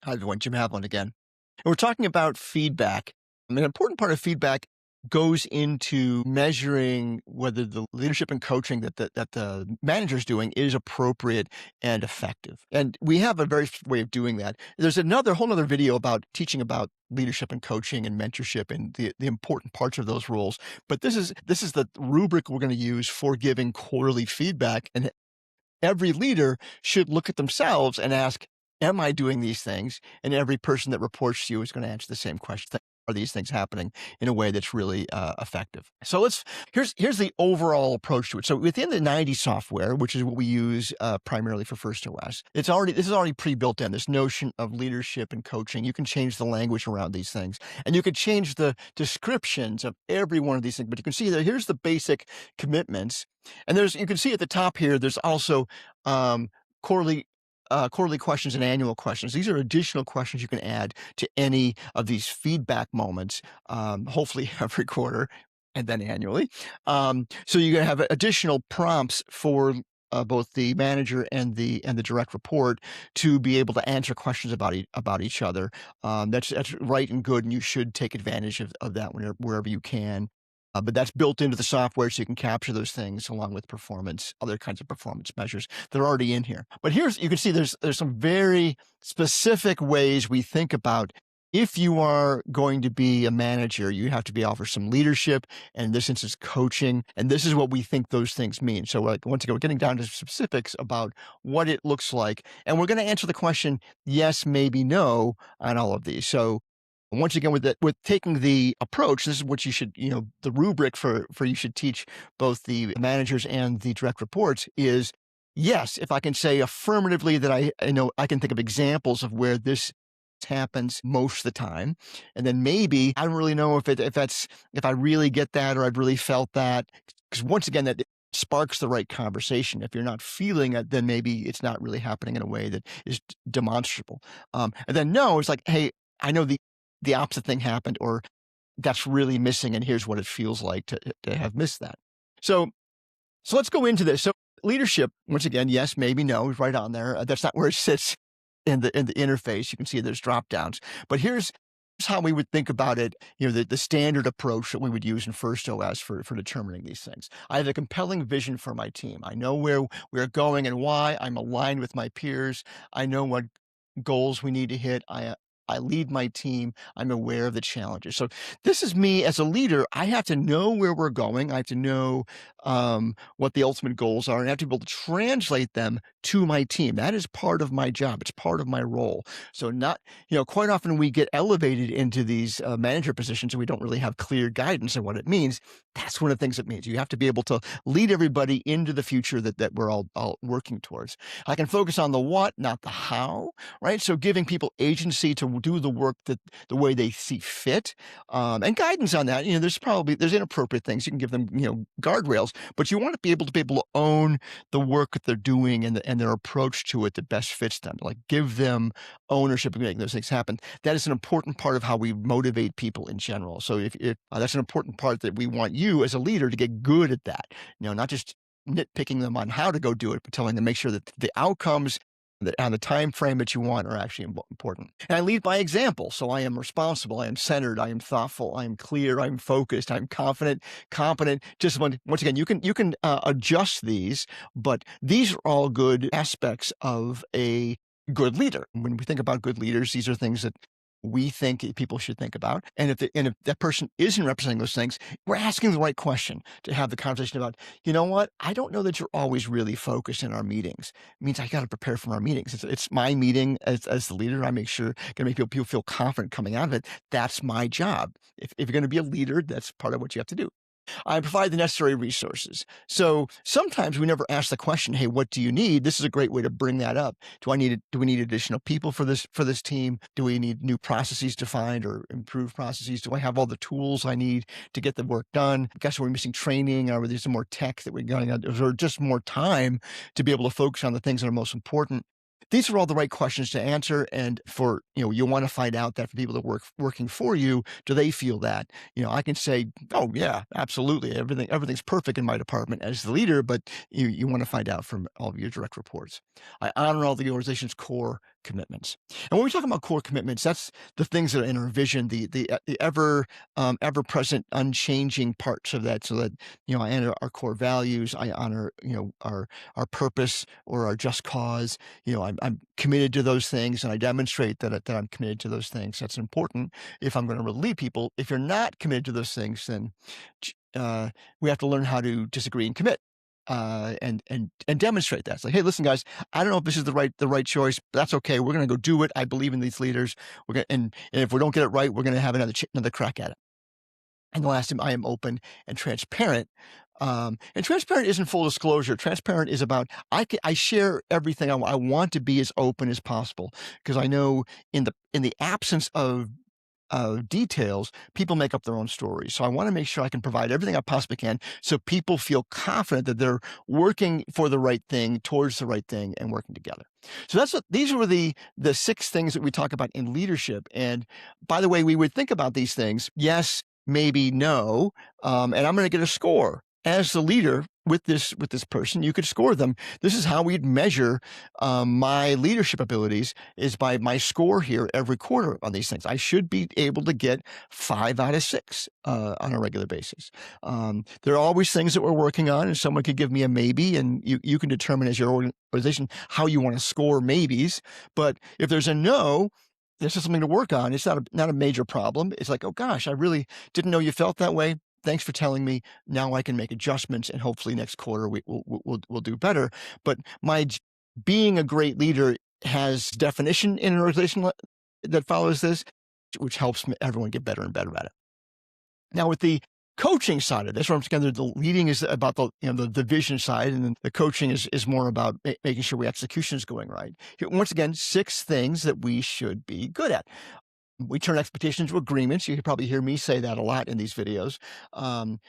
Hi, everyone. Jim Havlin again. And we're talking about feedback. An important part of feedback goes into measuring whether the leadership and coaching that the manager's doing is appropriate and effective. And we have a very way of doing that. There's another whole other video about teaching about leadership and coaching and mentorship and the important parts of those roles. But this is the rubric we're going to use for giving quarterly feedback. And every leader should look at themselves and ask, am I doing these things? And every person that reports to you is going to answer the same question. Are these things happening in a way that's really effective? So here's the overall approach to it. So within the 90 software, which is what we use primarily for First OS, this is already pre-built in, this notion of leadership and coaching. You can change the language around these things, and you can change the descriptions of every one of these things. But you can see that here's the basic commitments. And you can see at the top here, there's also quarterly questions and annual questions. These are additional questions you can add to any of these feedback moments, hopefully every quarter and then annually. So you're going to have additional prompts for both the manager and the direct report to be able to answer questions about each other. That's right and good, and you should take advantage of that wherever you can. But that's built into the software, so you can capture those things along with other kinds of performance measures that are already in here. But you can see there's some very specific ways we think about if you are going to be a manager, you have to be offered some leadership, and in this instance, coaching. And this is what we think those things mean. So once again, we're getting down to specifics about what it looks like. And we're going to answer the question, yes, maybe, no, on all of these. So once again, with taking the approach, this is what you should, the rubric for you should teach both the managers and the direct reports is, yes, if I can say affirmatively that I know I can think of examples of where this happens most of the time. And then maybe I don't really know if I really get that or I've really felt that. Because once again, that sparks the right conversation. If you're not feeling it, then maybe it's not really happening in a way that is demonstrable. And then no, it's like, hey, I know the opposite thing happened, or that's really missing, and here's what it feels like to have missed that. So let's go into this. So leadership, once again, yes, maybe, no, right on there. That's not where it sits in the interface. You can see there's drop downs. But here's how we would think about it, the standard approach that we would use in First OS for determining these things. I have a compelling vision for my team. I know where we're going and why. I'm aligned with my peers. I know what goals we need to hit. I lead my team. I'm aware of the challenges. So this is me as a leader. I have to know where we're going. I have to know what the ultimate goals are, and I have to be able to translate them to my team. That is part of my job. It's part of my role. So quite often we get elevated into these manager positions and we don't really have clear guidance on what it means. That's one of the things it means. You have to be able to lead everybody into the future that we're all working towards. I can focus on the what, not the how, right? So giving people agency to do the work the way they see fit, and guidance on that. There's inappropriate things. You can give them, guardrails, but you want to be able to own the work that they're doing and their approach to it that best fits them. Like give them ownership of making those things happen. That is an important part of how we motivate people in general. So if that's an important part that we want you as a leader to get good at that, not just nitpicking them on how to go do it, but telling them make sure that the outcomes on the time frame that you want are actually important. And I lead by example. So I am responsible, I am centered, I am thoughtful, I am clear, I'm focused, I'm confident, competent. Just once again, you can adjust these, but these are all good aspects of a good leader. When we think about good leaders, these are things that we think people should think about. And if that person isn't representing those things, we're asking the right question to have the conversation about, you know what? I don't know that you're always really focused in our meetings. It means I got to prepare for our meetings. It's my meeting as the leader. I make sure to make people feel confident coming out of it. That's my job. If you're going to be a leader, that's part of what you have to do. I provide the necessary resources. So sometimes we never ask the question, hey, what do you need? This is a great way to bring that up. Do we need additional people for this team? Do we need new processes defined or improved processes? Do I have all the tools I need to get the work done? Guess we're missing training, or there's some more tech that we're going on, or just more time to be able to focus on the things that are most important. These are all the right questions to answer. And for, you want to find out that for people that working for you, do they feel that? I can say, oh yeah, absolutely. Everything's perfect in my department as the leader, but you want to find out from all of your direct reports. I honor all the organization's core commitments. And when we talk about core commitments, that's the things that are in our vision, the ever present, unchanging parts of that. So that I honor our core values, I honor our purpose or our just cause. I'm committed to those things, and I demonstrate that I'm committed to those things. That's important if I'm going to lead people. If you're not committed to those things, then we have to learn how to disagree and commit. And demonstrate that. It's like, hey, listen, guys, I don't know if this is the right choice, but that's okay. We're going to go do it. I believe in these leaders. And if we don't get it right, we're going to have another crack at it. And the last time, I am open and transparent. And transparent isn't full disclosure. Transparent is about I share everything. I want to be as open as possible, because I know in the absence of details, people make up their own stories. So I want to make sure I can provide everything I possibly can, so people feel confident that they're working for the right thing, towards the right thing, and working together. So these were the 6 things that we talk about in leadership. And by the way, we would think about these things, yes, maybe, no, and I'm going to get a score. As the leader with this person, you could score them. This is how we'd measure my leadership abilities, is by my score here every quarter on these things. I should be able to get 5 out of 6 on a regular basis. There are always things that we're working on, and someone could give me a maybe, and you can determine as your organization how you want to score maybes. But if there's a no, this is something to work on. It's not a major problem. It's like, oh gosh, I really didn't know you felt that way. Thanks for telling me. Now I can make adjustments, and hopefully next quarter we'll do better. But being a great leader has definition in an organization that follows this, which helps everyone get better and better at it. Now, with the coaching side of this, together, the leading is about the vision side, and then the coaching is more about making sure execution is going right. Once again, 6 things that we should be good at. We turn expectations into agreements. You can probably hear me say that a lot in these videos. And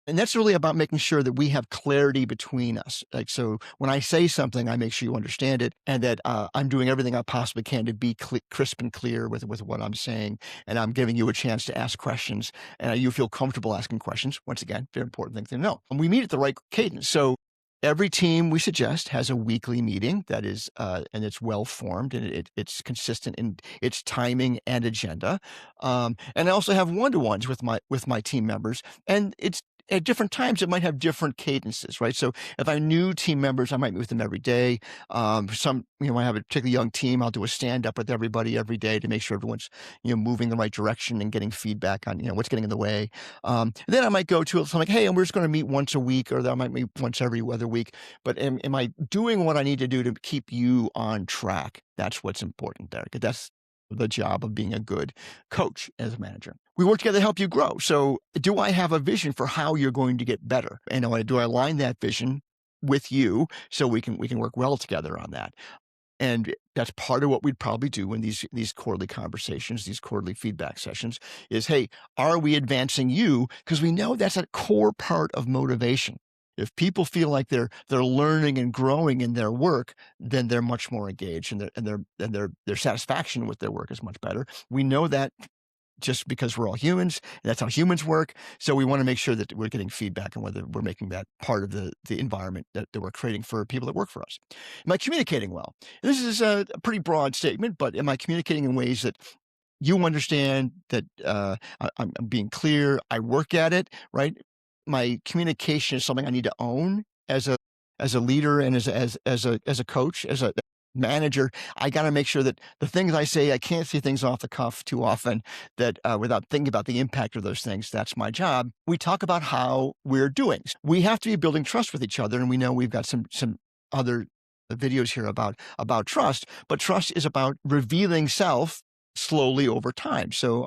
that's really about making sure that we have clarity between us. Like, so when I say something, I make sure you understand it, and that I'm doing everything I possibly can to be crisp and clear with what I'm saying. And I'm giving you a chance to ask questions, and you feel comfortable asking questions. Once again, very important thing to know. And we meet at the right cadence. So every team, we suggest, has a weekly meeting that is, and it's well formed, and it's consistent in its timing and agenda. And I also have one-to-ones with my team members, and it's at different times. It might have different cadences, right? So if I have new team members, I might meet with them every day. Some, I have a particularly young team, I'll do a stand-up with everybody every day to make sure everyone's, moving the right direction and getting feedback on, what's getting in the way. Then I might go to something like, hey, and we're just going to meet once a week, or I might meet once every other week. But am I doing what I need to do to keep you on track? That's what's important there, because that's the job of being a good coach as a manager. We work together to help you grow. So do I have a vision for how you're going to get better? And do I align that vision with you, so we can work well together on that? And that's part of what we'd probably do in these quarterly conversations, these quarterly feedback sessions, is, hey, are we advancing you? Because we know that's a core part of motivation. If people feel like they're learning and growing in their work, then they're much more engaged, and their satisfaction with their work is much better. We know that just because we're all humans, and that's how humans work. So we want to make sure that we're getting feedback, and whether we're making that part of the environment that we're creating for people that work for us. Am I communicating well? And this is a pretty broad statement, but am I communicating in ways that you understand, that I'm being clear, I work at it, right? My communication is something I need to own as a leader, and as a coach, as a manager. I got to make sure that the things I say, I can't say things off the cuff too often, that without thinking about the impact of those things. That's my job. We talk about how we're doing. We have to be building trust with each other, and we know we've got some other videos here about trust, but trust is about revealing self slowly over time. So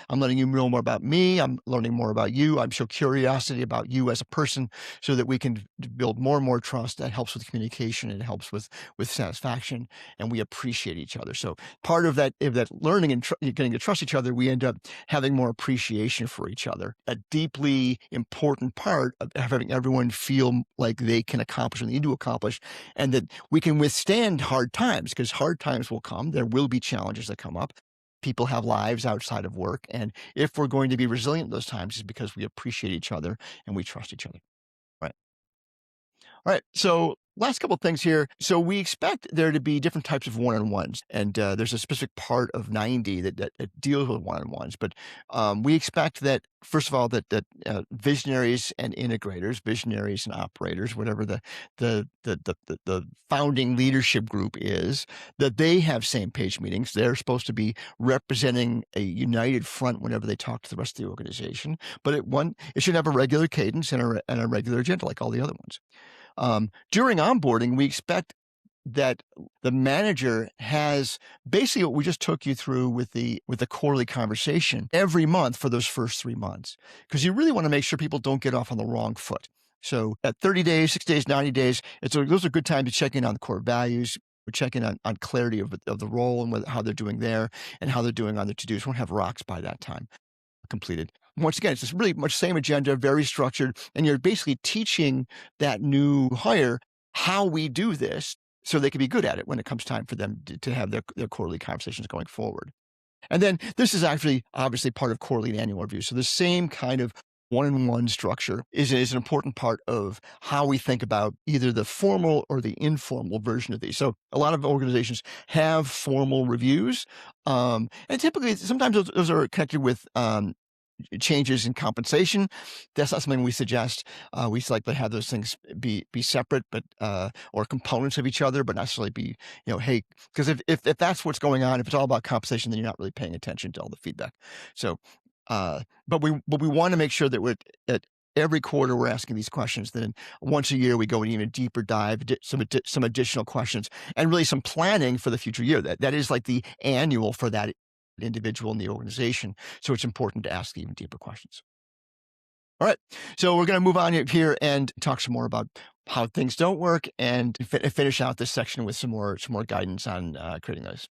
I'm letting you know more about me. I'm learning more about you. I'm show curiosity about you as a person, so that we can build more and more trust. That helps with communication. It helps with satisfaction, and we appreciate each other. So part of that, if that learning and getting to trust each other, we end up having more appreciation for each other. A deeply important part of having everyone feel like they can accomplish what they need to accomplish, and that we can withstand hard times, because hard times will come. There will be challenges that come up. People have lives outside of work. And if we're going to be resilient in those times, it's because we appreciate each other and we trust each other. Right. All right. So last couple of things here. So we expect there to be different types of one-on-ones, and there's a specific part of 90 that deals with one-on-ones. But we expect that first of all that visionaries and integrators, visionaries and operators, whatever the founding leadership group is, that they have same page meetings. They're supposed to be representing a united front whenever they talk to the rest of the organization. But it should have a regular cadence and a regular agenda like all the other ones. During onboarding, we expect that the manager has basically what we just took you through with the quarterly conversation every month for those first 3 months, because you really want to make sure people don't get off on the wrong foot. So at 30 days, 60 days, 90 days, those are good time to check in on the core values. We're checking on clarity of the role and how they're doing there and how they're doing on the to-dos. We won't have rocks by that time completed. Once again, it's just really much same agenda, very structured, and you're basically teaching that new hire how we do this so they can be good at it when it comes time for them to have their quarterly conversations going forward. And then this is actually obviously part of quarterly and annual review. So the same kind of one-on-one structure is an important part of how we think about either the formal or the informal version of these. So a lot of organizations have formal reviews, and typically sometimes those are connected with changes in compensation. That's not something we suggest. We like to have those things be separate, but or components of each other, but not necessarily be, hey, because if that's what's going on, if it's all about compensation, then you're not really paying attention to all the feedback. So, but we want to make sure that at every quarter we're asking these questions. Then once a year we go in even deeper dive, some additional questions, and really some planning for the future year. That is like the annual for that individual in the organization. So it's important to ask even deeper questions. All right. So we're going to move on here and talk some more about how things don't work and finish out this section with some more guidance on creating those.